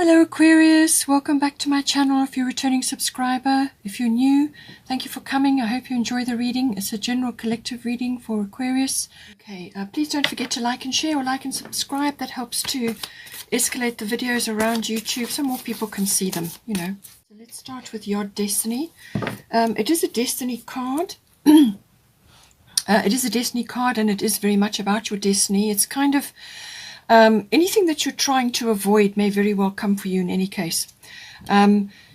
Hello Aquarius, welcome back to my channel if you're a returning subscriber. If you're new, thank you for coming. I hope you enjoy the reading. It's a general collective reading for Aquarius. Okay, please don't forget to like and share or like and subscribe. That helps to escalate the videos around YouTube so more people can see them, you know. So let's start with your destiny. It is a destiny card. It is a destiny card and it is very much about your destiny. It's kind of anything that you're trying to avoid may very well come for you in any case.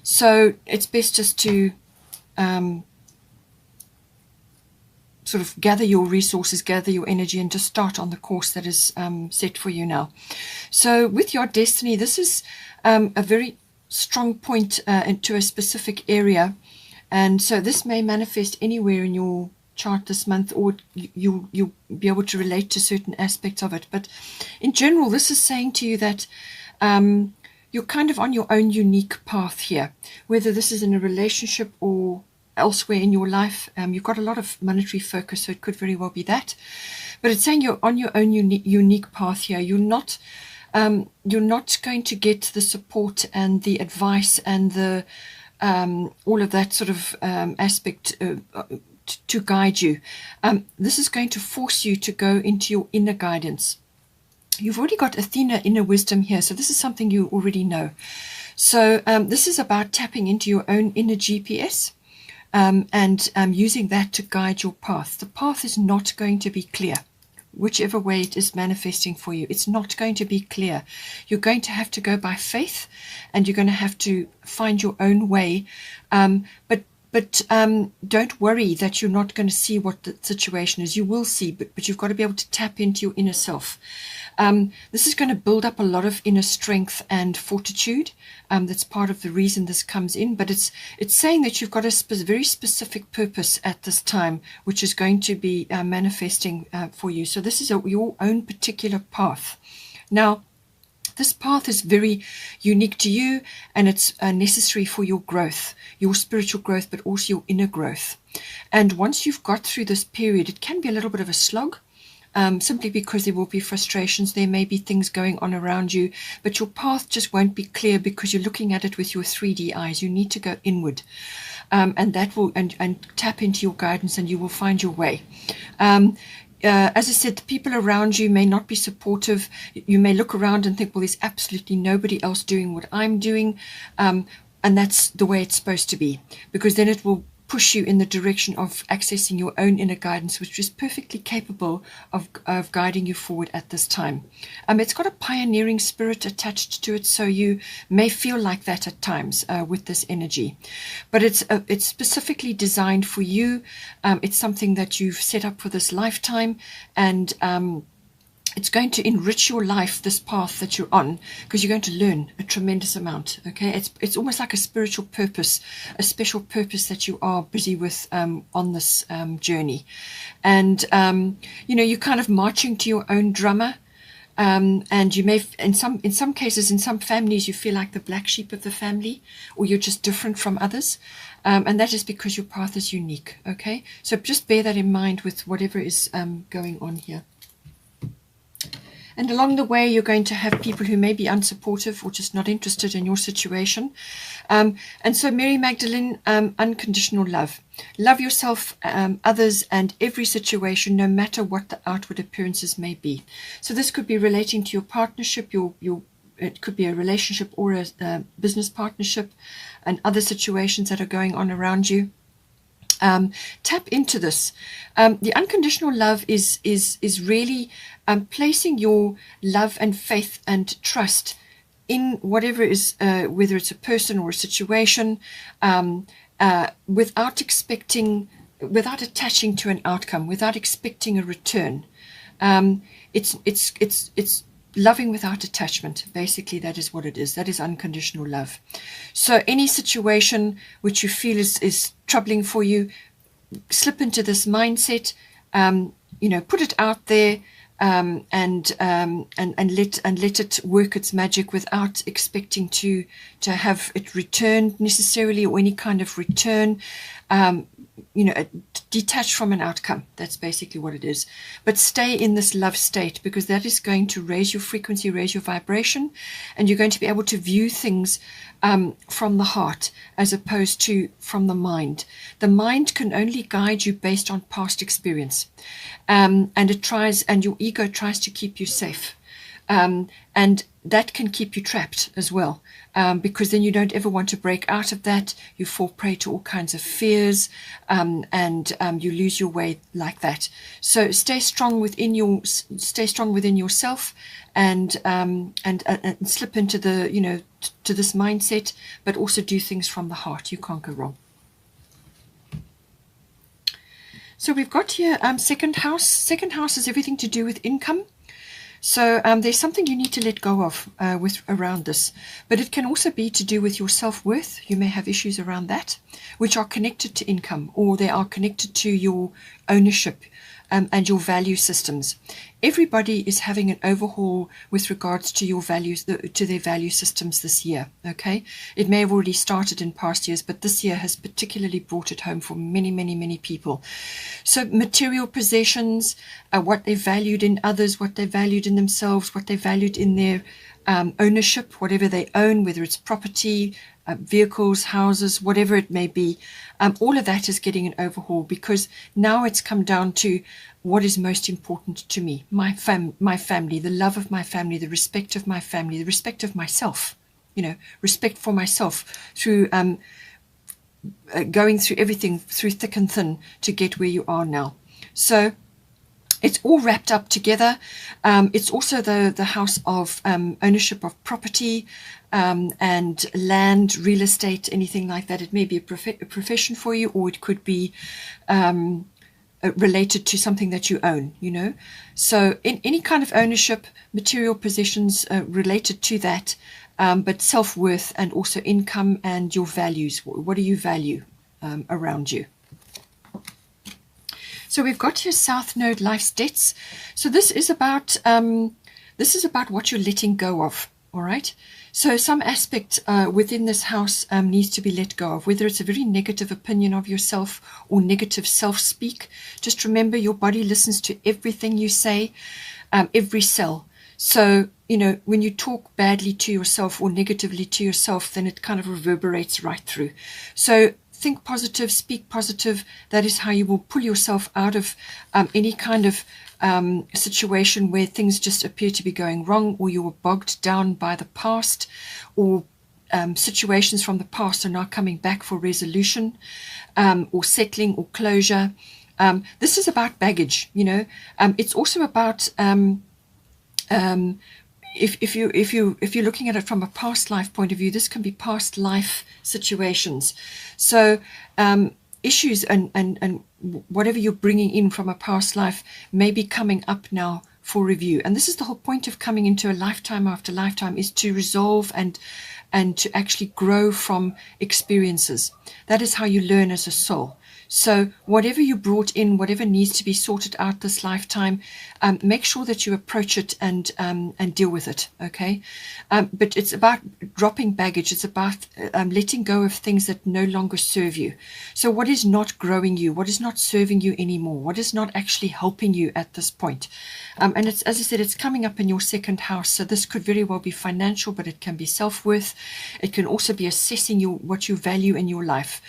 So it's best just to sort of gather your resources, gather your energy, and just start on the course that is set for you now. So with your destiny, this is a very strong point into a specific area. And so this may manifest anywhere in your chart this month, or you'll be able to relate to certain aspects of it. But in general, this is saying to you that you're kind of on your own unique path here, whether this is in a relationship or elsewhere in your life. You've got a lot of monetary focus, so it could very well be that. But it's saying you're on your own unique path here. You're not going to get the support and the advice and the all of that sort of aspect to guide you. This is going to force you to go into your inner guidance. You've already got Athena inner wisdom here, so this is something you already know. So this is about tapping into your own inner GPS and using that to guide your path. The path is not going to be clear. Whichever way it is manifesting for you, it's not going to be clear. You're going to have to go by faith, and you're going to have to find your own way. But don't worry that you're not going to see what the situation is. You will see, but you've got to be able to tap into your inner self. This is going to build up a lot of inner strength and fortitude. That's part of the reason this comes in. But it's saying that you've got a very specific purpose at this time, which is going to be manifesting for you. So this is your own particular path. Now, this path is very unique to you, and it's necessary for your growth, your spiritual growth, but also your inner growth. And once you've got through this period, it can be a little bit of a slog, simply because there will be frustrations. There may be things going on around you, but your path just won't be clear because you're looking at it with your 3D eyes. You need to go inward, and that will and tap into your guidance, and you will find your way. As I said, the people around you may not be supportive. You may look around and think, well, there's absolutely nobody else doing what I'm doing. And that's the way it's supposed to be, because then it will push you in the direction of accessing your own inner guidance, which is perfectly capable of guiding you forward at this time. It's got a pioneering spirit attached to it, so you may feel like that at times with this energy. But it's specifically designed for you. It's something that you've set up for this lifetime, and it's going to enrich your life, this path that you're on, because you're going to learn a tremendous amount. Okay, it's almost like a spiritual purpose, a special purpose that you are busy with on this journey. And you know, you're kind of marching to your own drummer, and you may, in some cases, in some families, you feel like the black sheep of the family, or you're just different from others. And that is because your path is unique. Okay, so just bear that in mind with whatever is going on here. And along the way, you're going to have people who may be unsupportive or just not interested in your situation. And so Mary Magdalene, unconditional love. Love yourself, others, and every situation, no matter what the outward appearances may be. So this could be relating to your partnership, it could be a relationship or a business partnership, and other situations that are going on around you. Tap into this. The unconditional love is really placing your love and faith and trust in whatever is, whether it's a person or a situation, without attaching to an outcome, without expecting a return. It's loving without attachment. Basically, that is what it is. That is unconditional love. So any situation which you feel is troubling for you, slip into this mindset. You know, put it out there, and let it work its magic without expecting to have it returned necessarily, or any kind of return. detach from an outcome. That's basically what it is. But stay in this love state, because that is going to raise your frequency, raise your vibration, and you're going to be able to view things from the heart as opposed to from the mind. The mind can only guide you based on past experience, and your ego tries to keep you safe. And that can keep you trapped as well, because then you don't ever want to break out of that. You fall prey to all kinds of fears, and you lose your way like that. So stay strong within yourself, and slip into the to this mindset, but also do things from the heart. You can't go wrong. So we've got here second house. Second house is everything to do with income. So there's something you need to let go of around this, but it can also be to do with your self-worth. You may have issues around that, which are connected to income, or they are connected to your ownership and your value systems. Everybody is having an overhaul with regards to your values, to their value systems this year. Okay, it may have already started in past years, but this year has particularly brought it home for many, many, many people. So material possessions, what they valued in others, what they valued in themselves, what they valued in their ownership, whatever they own, whether it's property, vehicles, houses, whatever it may be, all of that is getting an overhaul, because now it's come down to what is most important to me, my family, the love of my family, the respect of my family, the respect of myself, respect for myself through going through everything, through thick and thin, to get where you are now. So it's all wrapped up together. It's also the house of ownership of property and land, real estate, anything like that. It may be a profession for you, or it could be related to something that you own, So in any kind of ownership, material possessions related to that, but self-worth and also income and your values. What do you value around you? So we've got here South Node, life's debts. So this is about what you're letting go of. All right. So some aspect within this house needs to be let go of, whether it's a very negative opinion of yourself or negative self-speak. Just remember, your body listens to everything you say, every cell. So, when you talk badly to yourself or negatively to yourself, then it kind of reverberates right through. So think positive, speak positive. That is how you will pull yourself out of any kind of situation where things just appear to be going wrong, or you were bogged down by the past, or situations from the past are now coming back for resolution, or settling or closure. This is about baggage, it's also about if you're looking at it from a past life point of view, this can be past life situations. So issues and whatever you're bringing in from a past life may be coming up now for review. And this is the whole point of coming into a lifetime after lifetime, is to resolve and to actually grow from experiences. That is how you learn as a soul. So whatever you brought in, whatever needs to be sorted out this lifetime, make sure that you approach it and deal with it, okay? But it's about dropping baggage. It's about letting go of things that no longer serve you. So what is not growing you? What is not serving you anymore? What is not actually helping you at this point? And it's, as I said, it's coming up in your second house. So this could very well be financial, but it can be self-worth. It can also be assessing what you value in your life.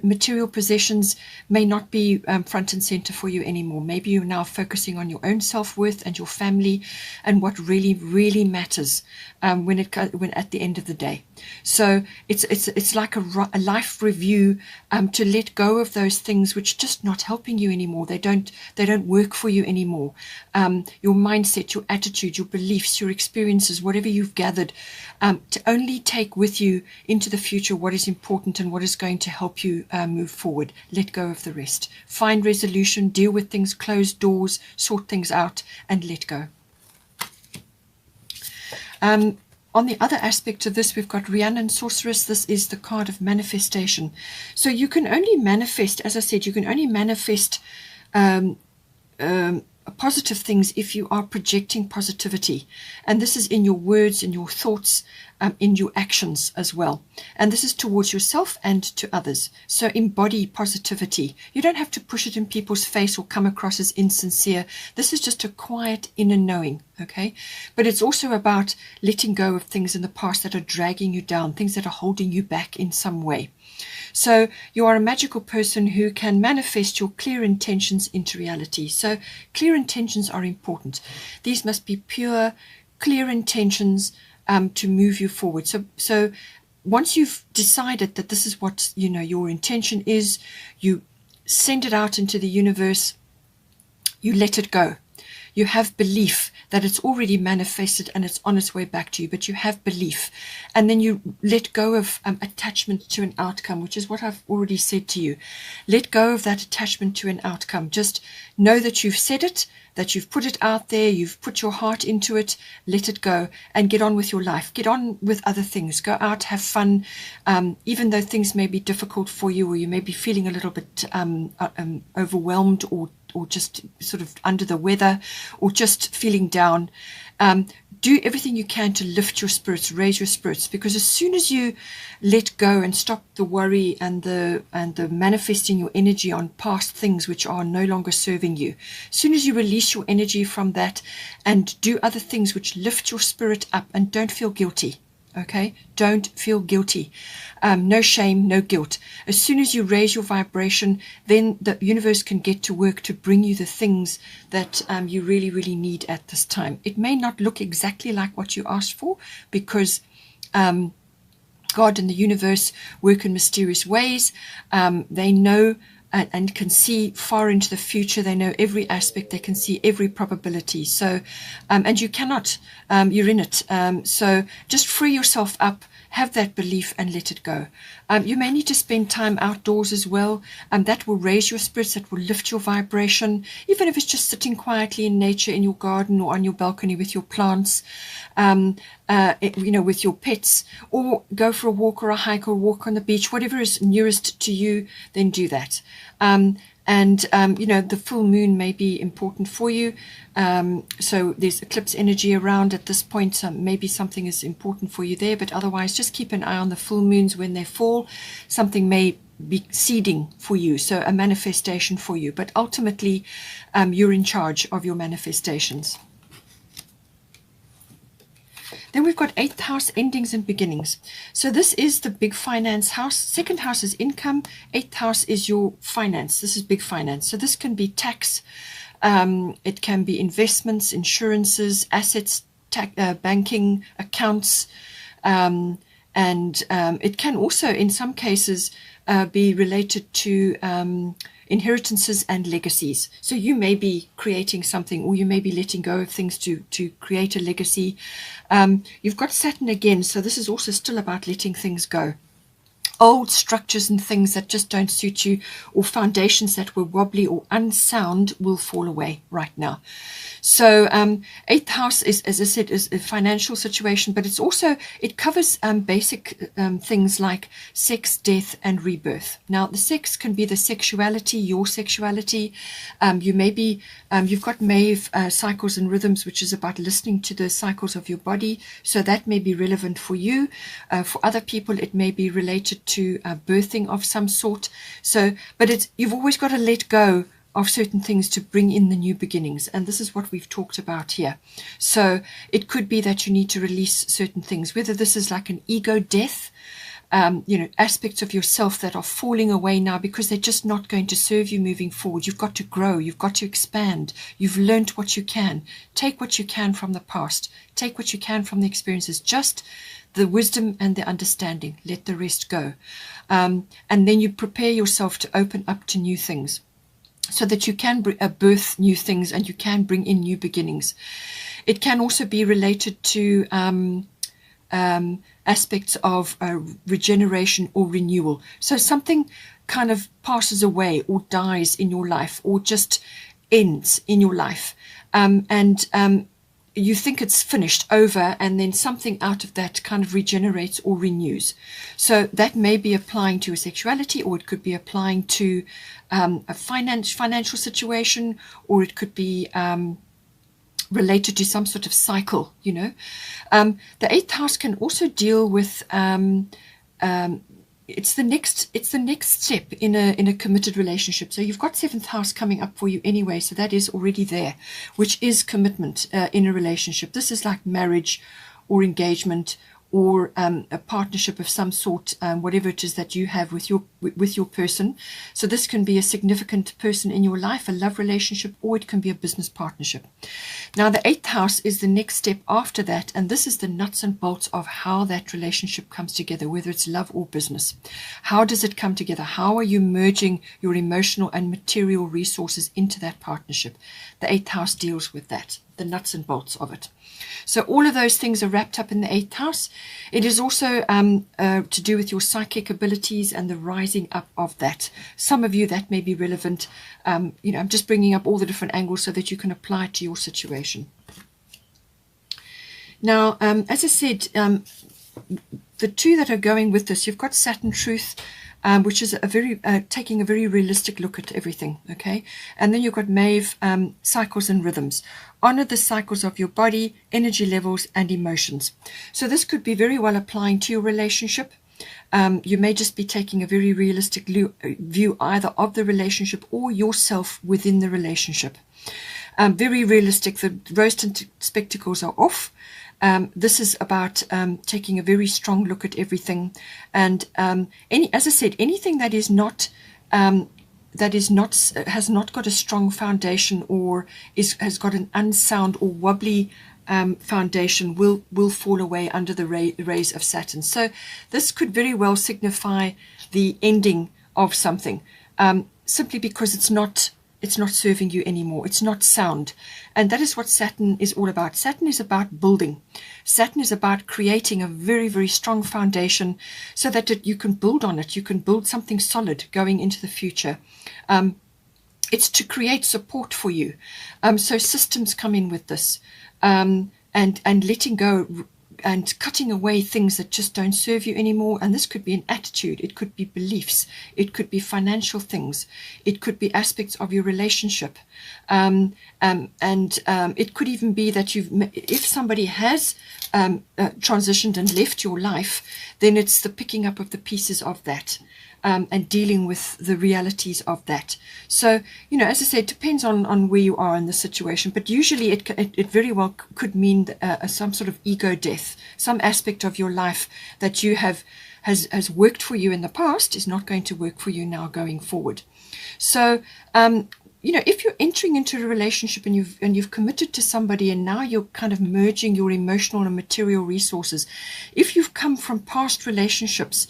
Material possessions may not be front and center for you anymore. Maybe you're now focusing on your own self-worth and your family and what really, really matters when at the end of the day. So it's like a life review to let go of those things which are just not helping you anymore. They don't work for you anymore. Your mindset, your attitude, your beliefs, your experiences, whatever you've gathered, to only take with you into the future what is important and what is going to help you move forward. Let go of the rest. Find resolution, deal with things, close doors, sort things out, and let go. On the other aspect of this, we've got Rhiannon Sorceress. This is the card of manifestation. So you can only manifest, as I said, you can only manifest positive things if you are projecting positivity. And this is in your words, in your thoughts, in your actions as well. And this is towards yourself and to others. So embody positivity. You don't have to push it in people's face or come across as insincere. This is just a quiet inner knowing, okay? But it's also about letting go of things in the past that are dragging you down, things that are holding you back in some way. So you are a magical person who can manifest your clear intentions into reality. So clear intentions are important. These must be pure, clear intentions to move you forward. So once you've decided that this is what your intention is, you send it out into the universe, you let it go. You have belief that it's already manifested and it's on its way back to you, but you have belief. And then you let go of attachment to an outcome, which is what I've already said to you. Let go of that attachment to an outcome. Just know that you've said it, that you've put it out there, you've put your heart into it, let it go and get on with your life. Get on with other things. Go out, have fun, even though things may be difficult for you or you may be feeling a little bit overwhelmed or just sort of under the weather or just feeling down. Do everything you can to lift your spirits, raise your spirits, because as soon as you let go and stop the worry and the manifesting your energy on past things which are no longer serving you, as soon as you release your energy from that and do other things which lift your spirit up, and don't feel guilty. Okay, don't feel guilty. No shame, no guilt. As soon as you raise your vibration, then the universe can get to work to bring you the things that you really, really need at this time. It may not look exactly like what you asked for, because God and the universe work in mysterious ways. They know and can see far into the future. They know every aspect. They can see every probability. So, and you cannot, you're in it. So just free yourself up, have that belief and let it go. You may need to spend time outdoors as well. That will raise your spirits, that will lift your vibration, even if it's just sitting quietly in nature, in your garden or on your balcony with your plants, with your pets, or go for a walk or a hike or walk on the beach, whatever is nearest to you, then do that. The full moon may be important for you. So there's eclipse energy around at this point. Maybe something is important for you there, but otherwise just keep an eye on the full moons when they fall. Something may be seeding for you, so a manifestation for you. But ultimately, you're in charge of your manifestations. Then we've got 8th house, endings and beginnings. So this is the big finance house. 2nd house is income. 8th house is your finance. This is big finance. So this can be tax. It can be investments, insurances, assets, banking, accounts. And it can also, in some cases, be related to inheritances and legacies. So you may be creating something, or you may be letting go of things to create a legacy. You've got Saturn again, so this is also still about letting things go. Old structures and things that just don't suit you, or foundations that were wobbly or unsound, will fall away right now. So 8th house is, as I said, is a financial situation, but it covers basic things like sex, death, and rebirth. Now, the sex can be the sexuality, your sexuality. You've got Maeve cycles and rhythms, which is about listening to the cycles of your body. So that may be relevant for you. For other people, it may be related to birthing of some sort. So, but you've always got to let go of certain things to bring in the new beginnings, and this is what we've talked about here. So it could be that you need to release certain things, whether this is like an ego death, aspects of yourself that are falling away now because they're just not going to serve you moving forward. You've got to grow, you've got to expand, you've learned what you can. Take what you can from the past, take what you can from the experiences, just the wisdom and the understanding, let the rest go. And then you prepare yourself to open up to new things, so that you can birth new things and you can bring in new beginnings. It can also be related to aspects of regeneration or renewal. So something kind of passes away or dies in your life, or just ends in your life. you think it's finished, over, and then something out of that kind of regenerates or renews. So that may be applying to a sexuality, or it could be applying to a financial situation, or it could be related to some sort of cycle, you know. The eighth house can also deal with it's the next step in a committed relationship. So you've got seventh house coming up for you anyway, so that is already there, which is commitment in a relationship. This is like marriage or engagement, or a partnership of some sort, whatever it is that you have with your person. So this can be a significant person in your life, a love relationship, or it can be a business partnership. Now the eighth house is the next step after that, and this is the nuts and bolts of how that relationship comes together, whether it's love or business. How does it come together? How are you merging your emotional and material resources into that partnership? The eighth house deals with that, the nuts and bolts of it. So all of those things are wrapped up in the eighth house. It is also to do with your psychic abilities and the rising up of that. Some of you, that may be relevant. I'm just bringing up all the different angles so that you can apply it to your situation. Now, as I said, the two that are going with this, you've got Saturn Truth, which is taking a very realistic look at everything, okay? And then you've got Maeve, cycles and rhythms. Honor the cycles of your body, energy levels, and emotions. So this could be very well applying to your relationship. You may just be taking a very realistic view either of the relationship or yourself within the relationship. Very realistic. The rose-tinted spectacles are off. This is about taking a very strong look at everything, and as I said, anything that is not has not got a strong foundation, or has got an unsound or wobbly foundation, will fall away under the rays of Saturn. So this could very well signify the ending of something, simply because it's not serving you anymore. It's not sound. And that is what Saturn is all about. Saturn is about building. Saturn is about creating a very, very strong foundation so that you can build on it. You can build something solid going into the future. It's to create support for you. So systems come in with this, and letting go and cutting away things that just don't serve you anymore. And this could be an attitude, it could be beliefs, it could be financial things, it could be aspects of your relationship, and it could even be that if somebody has transitioned and left your life, then it's the picking up of the pieces of that. And dealing with the realities of that. So, as I said, it depends on where you are in the situation, but usually it very well could mean some sort of ego death. Some aspect of your life that you has worked for you in the past is not going to work for you now going forward. So, if you're entering into a relationship and you've committed to somebody, and now you're kind of merging your emotional and material resources, if you've come from past relationships,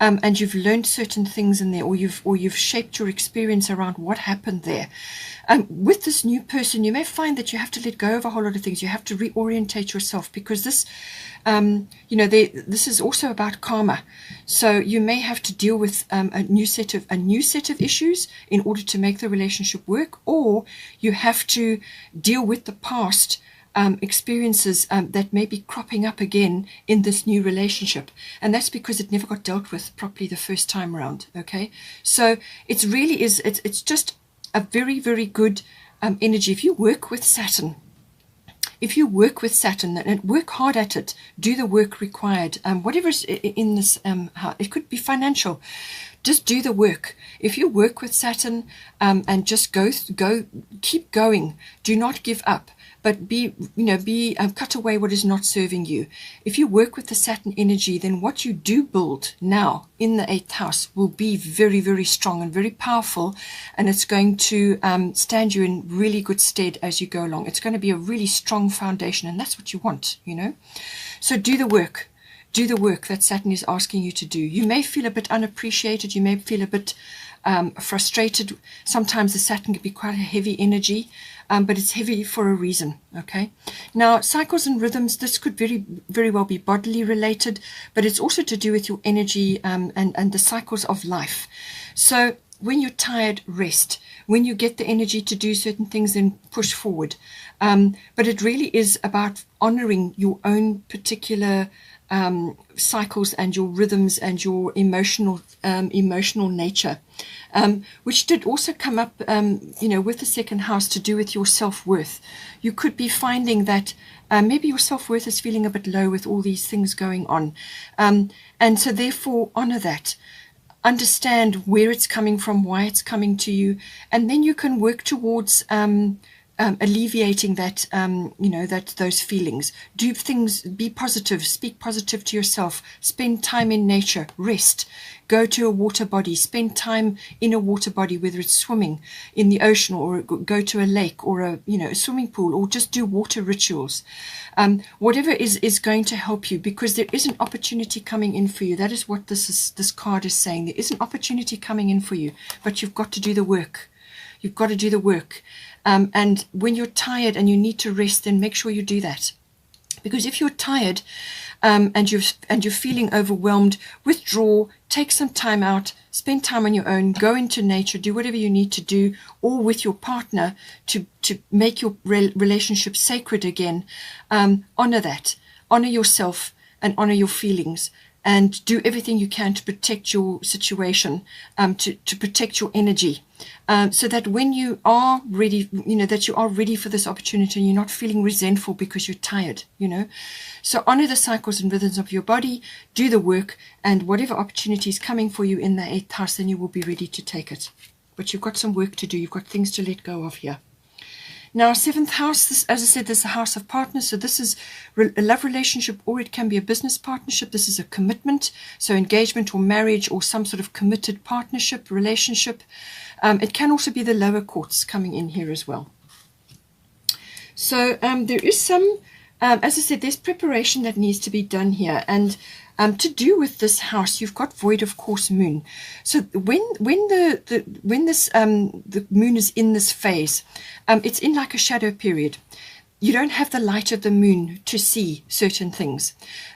and you've learned certain things in there, or you've shaped your experience around what happened there, with this new person, you may find that you have to let go of a whole lot of things. You have to reorientate yourself, because this, this is also about karma. So you may have to deal with a new set of issues in order to make the relationship work, or you have to deal with the past experiences that may be cropping up again in this new relationship, and that's because it never got dealt with properly the first time around. Okay, so it's just a very, very good energy. If you work with Saturn, and work hard at it, do the work required, whatever's in this, it could be financial. Just do the work. If you work with Saturn, and just keep going. Do not give up. But cut away what is not serving you. If you work with the Saturn energy, then what you do build now in the 8th house will be very, very strong and very powerful, and it's going to stand you in really good stead as you go along. It's going to be a really strong foundation, and that's what you want, So do the work. Do the work that Saturn is asking you to do. You may feel a bit unappreciated. You may feel a bit frustrated. Sometimes the Saturn can be quite a heavy energy, but it's heavy for a reason. Okay. Now, cycles and rhythms, this could very, very well be bodily related, but it's also to do with your energy and the cycles of life. So when you're tired, rest. When you get the energy to do certain things, then push forward. But it really is about honoring your own particular cycles and your rhythms and your emotional nature, which did also come up, with the second house, to do with your self-worth. You could be finding that maybe your self-worth is feeling a bit low with all these things going on, and so therefore honor that. Understand where it's coming from, why it's coming to you, and then you can work towards alleviating that, those feelings. Do things, be positive, speak positive to yourself, spend time in nature, rest, go to a water body, spend time in a water body, whether it's swimming in the ocean or go to a lake or a swimming pool, or just do water rituals. Whatever is going to help you, because there is an opportunity coming in for you. That is what this card is saying. There is an opportunity coming in for you, but you've got to do the work. You've got to do the work. And when you're tired and you need to rest, then make sure you do that. Because if you're tired and you're feeling overwhelmed, withdraw, take some time out, spend time on your own, go into nature, do whatever you need to do, or with your partner to make your relationship sacred again. Honor that. Honor yourself and honor your feelings. And do everything you can to protect your situation, to protect your energy, so that when you are ready, that you are ready for this opportunity and you're not feeling resentful because you're tired, So honor the cycles and rhythms of your body, do the work, and whatever opportunity is coming for you in the 8th house, then you will be ready to take it. But you've got some work to do. You've got things to let go of here. Now, 7th house, this, as I said, this is a house of partners. So this is a love relationship, or it can be a business partnership. This is a commitment, so engagement or marriage or some sort of committed partnership, relationship. It can also be the lower courts coming in here as well. So there is some, as I said, there's preparation that needs to be done here. And to do with this house, you've got void of course moon. So when the moon is in this phase, it's in like a shadow period. You don't have the light of the moon to see certain things.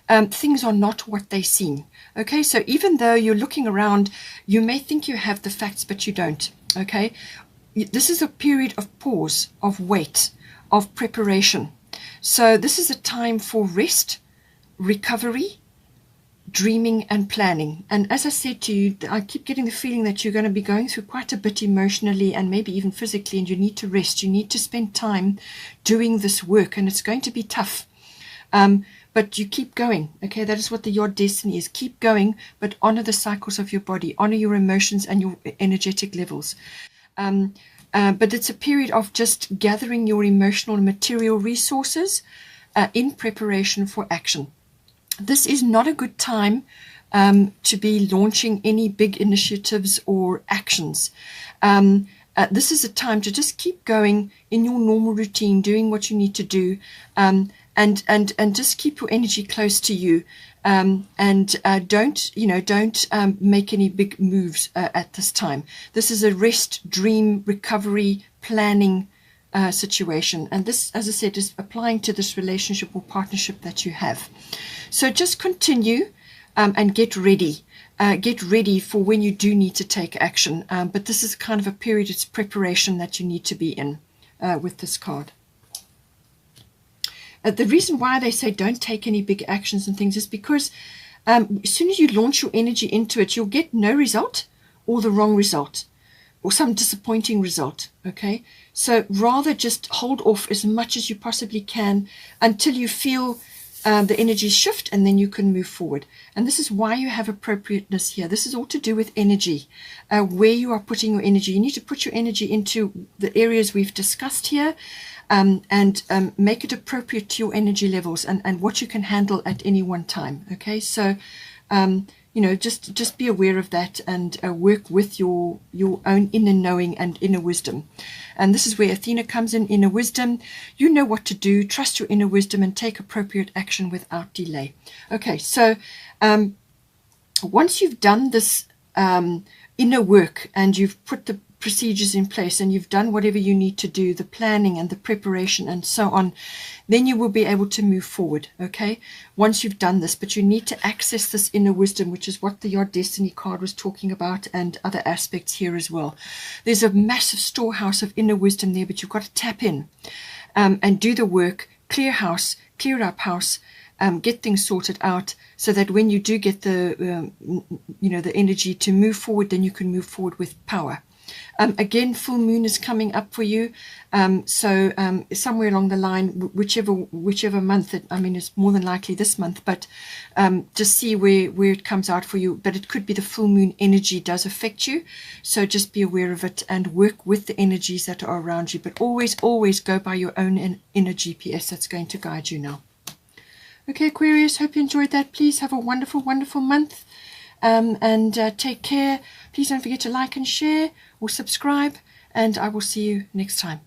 Things are not what they seem. Okay, so even though you're looking around, you may think you have the facts, but you don't. Okay, this is a period of pause, of wait, of preparation. So this is a time for rest, recovery, dreaming and planning. And as I said to you, I keep getting the feeling that you're going to be going through quite a bit emotionally and maybe even physically, and you need to rest. You need to spend time doing this work, and it's going to be tough. But you keep going. Okay, that is what your destiny is. Keep going, but honor the cycles of your body, honor your emotions and your energetic levels. But it's a period of just gathering your emotional and material resources in preparation for action. This is not a good time to be launching any big initiatives or actions. This is a time to just keep going in your normal routine, doing what you need to do, and just keep your energy close to you, and don't make any big moves at this time. This is a rest, dream, recovery, planning situation, and this, as I said, is applying to this relationship or partnership that you have. So just continue and get ready. Get ready for when you do need to take action. But this is kind of a period, it's preparation that you need to be in with this card. The reason why they say don't take any big actions and things is because as soon as you launch your energy into it, you'll get no result or the wrong result or some disappointing result. Okay, so rather just hold off as much as you possibly can until you feel the energy shift, and then you can move forward. And this is why you have appropriateness here. This is all to do with energy, where you are putting your energy. You need to put your energy into the areas we've discussed here, and make it appropriate to your energy levels and what you can handle at any one time. Okay, so just be aware of that and work with your own inner knowing and inner wisdom. And this is where Athena comes in, inner wisdom. You know what to do, trust your inner wisdom, and take appropriate action without delay. Okay, so once you've done this inner work and you've put the procedures in place and you've done whatever you need to do, the planning and the preparation and so on, then you will be able to move forward, okay, once you've done this. But you need to access this inner wisdom, which is what the Your Destiny card was talking about, and other aspects here as well. There's a massive storehouse of inner wisdom there, but you've got to tap in and do the work, clear house, clear up house, get things sorted out, so that when you do get the the energy to move forward, then you can move forward with power. Again, full moon is coming up for you, so somewhere along the line, whichever month, it's more than likely this month, but just see where it comes out for you. But it could be the full moon energy does affect you, so just be aware of it and work with the energies that are around you. But always go by your own inner GPS that's going to guide you now. Okay, Aquarius, hope you enjoyed that. Please have a wonderful month, and take care. Please don't forget to like and share or subscribe, and I will see you next time.